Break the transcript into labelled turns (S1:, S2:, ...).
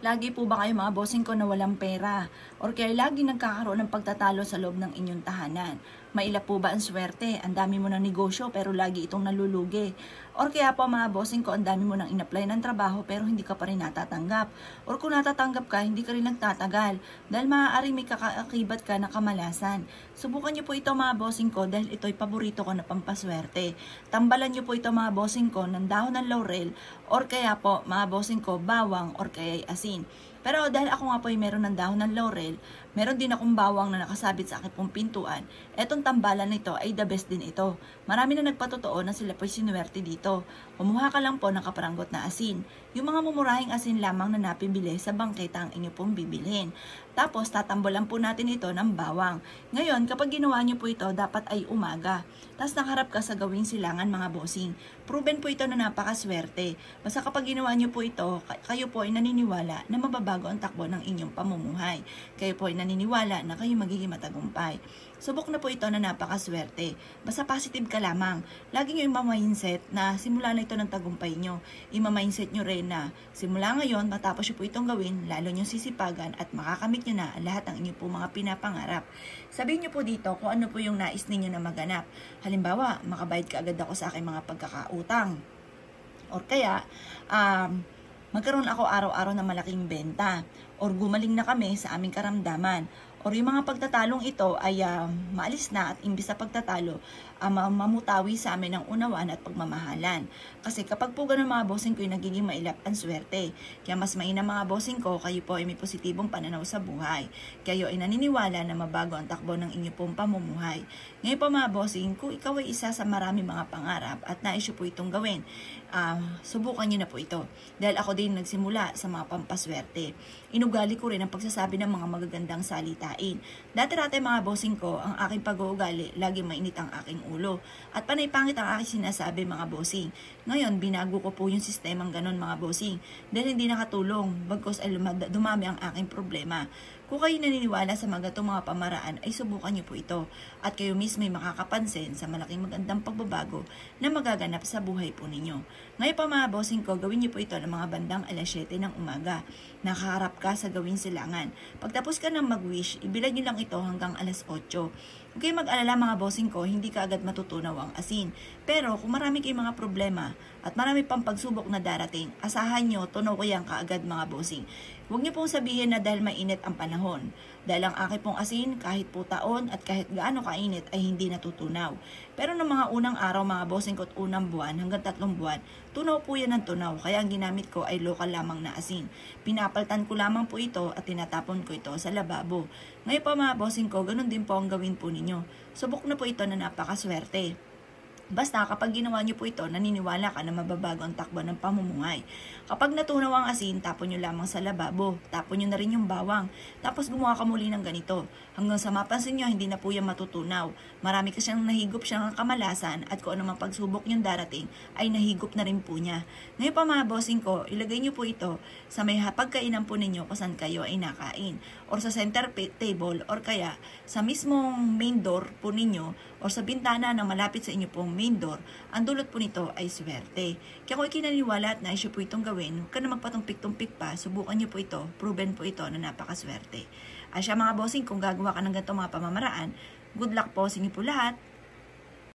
S1: Lagi po ba kayo mga bossing ko na walang pera? Or kaya lagi nagkakaroon ng pagtatalo sa loob ng inyong tahanan? Maila po ba ang swerte? Ang dami mo ng negosyo pero lagi itong nalulugi. Or kaya po mga bossing ko, ang dami mo nang in-apply ng trabaho pero hindi ka pa rin natatanggap. Or kung natatanggap ka, hindi ka rin nagtatagal. Dahil maaaring may kakaakibat ka na kamalasan. Subukan nyo po ito mga bossing ko dahil ito'y paborito ko na pampaswerte. Tambalan nyo po ito mga bossing ko ng dahon ng laurel or kaya po mga bossing ko bawang or kaya asin. Pero dahil ako nga po ay meron ng dahon ng laurel, meron din akong bawang na nakasabit sa aking pong pintuan. Etong tambalan nito ay the best din ito. Marami na nagpatotoo na sila po'y sinuwerte dito. Kumuha ka lang po ng kaparanggot na asin. Yung mga mumurahing asin lamang na napibili sa bangketa ang inyo pong bibilhin. Tapos tatambolan po natin ito ng bawang. Ngayon, kapag ginawa nyo po ito, dapat ay umaga. Tapos nakaharap ka sa gawing silangan mga bossing. Proven po ito na napakaswerte. Basta kapag ginawa nyo po ito, kayo po ay naniniwala na mababago ang takbo ng inyong pamumuhay. Kayo po ay naniniwala na kayo magiging matagumpay. Subok na po ito na napakaswerte. Basta positive ka lamang. Lagi nyo ima-mindset na simula na ito ng tagumpay nyo. Ima-mindset nyo rin na simula ngayon, matapos nyo po itong gawin, lalo nyo sisipagan at makakamit nyo na lahat ng inyong po mga pinapangarap. Sabihin nyo po dito kung ano po yung nais ninyo na maganap. Halimbawa, makabayad ka agad ako sa aking mga pagkakautang. Or kaya, magkaroon ako araw-araw ng malaking benta. Or gumaling na kami sa aming karamdaman. Or yung mga pagtatalong ito ay maalis na at imbis sa pagtatalo, mamutawi sa amin ng unawaan at pagmamahalan. Kasi kapag po ganun mga bossing ko, yung nagiging mailap ang swerte. Kaya mas mainam mga bossing ko, kayo po ay may positibong pananaw sa buhay. Kayo ay naniniwala na mabago ang takbo ng inyo pong pamumuhay. Ngayon po mga bossing, kung ikaw ay isa sa marami mga pangarap at nais po itong gawin, subukan nyo na po ito. Dahil ako din nagsimula sa mga pampaswerte. Inugali ko rin ang pagsasabi ng mga magagandang salita. Dati-dati mga bossing ko, ang aking pag-uugali, lagi mainit ang aking ulo. At panay pangit ang aking sinasabi mga bossing. Ngayon, binago ko po yung sistemang ganon mga bossing. Dahil hindi nakatulong, bagkos ay dumami ang aking problema. Kung kayo naniniwala sa mga mga pamaraan, ay subukan niyo po ito. At kayo mismo ay makakapansin sa malaking magandang pagbabago na magaganap sa buhay po ninyo. Ngayon pa mga bossing ko, gawin niyo po ito ng mga bandang alas 7 ng umaga. Nakaharap ka sa gawing silangan. Pagtapos ka ng mag-wish, ibilad niyo lang ito hanggang alas 8. Huwag kayong mag-alala mga bossing ko, hindi ka agad matutunaw ang asin. Pero kung marami kayong mga problema at marami pang pagsubok na darating, asahan nyo, tunaw ko yan kaagad mga bossing. Huwag niyo pong sabihin na dahil mainit ang panahon. Dahil ang aking pong asin, kahit po taon at kahit gaano kainit ay hindi natutunaw. Pero ng mga unang araw mga bossing ko at unang buwan hanggang 3 buwan, tunaw po yan ng tunaw. Kaya ang ginamit ko ay lokal lamang na asin. Pinapaltan ko lamang po ito at tinatapon ko ito sa lababo. Ngayon pa mga bossing ko, ganun din po ang gawin po ninyo. Subok na po ito na napakaswerte. Basta kapag ginawa nyo po ito, naniniwala ka na mababago ang takbo ng pamumuhay. Kapag natunaw ang asin, tapon nyo lamang sa lababo. Tapon nyo na rin yung bawang. Tapos gumawa ka muli ng ganito. Hanggang sa mapansin nyo, hindi na po yan matutunaw. Marami ka siyang nahigop siyang kamalasan at kung anumang pagsubok yung darating, ay nahigop na rin po niya. Ngayon pa mga bossing ko, ilagay nyo po ito sa may pagkainan po ninyo kung saan kayo ay nakain. Or sa center table or kaya sa mismong main door po ninyo o sa bintana na malapit sa inyo pong main door, ang dulot po nito ay swerte. Kaya kung ikinaniwala at nais po itong gawin, huwag ka na magpatumpik-tumpik pa, subukan nyo po ito, proven po ito na napakaswerte. Siya mga bossing, kung gagawa ka ng ganito mga pamamaraan, good luck po sa inyo po lahat.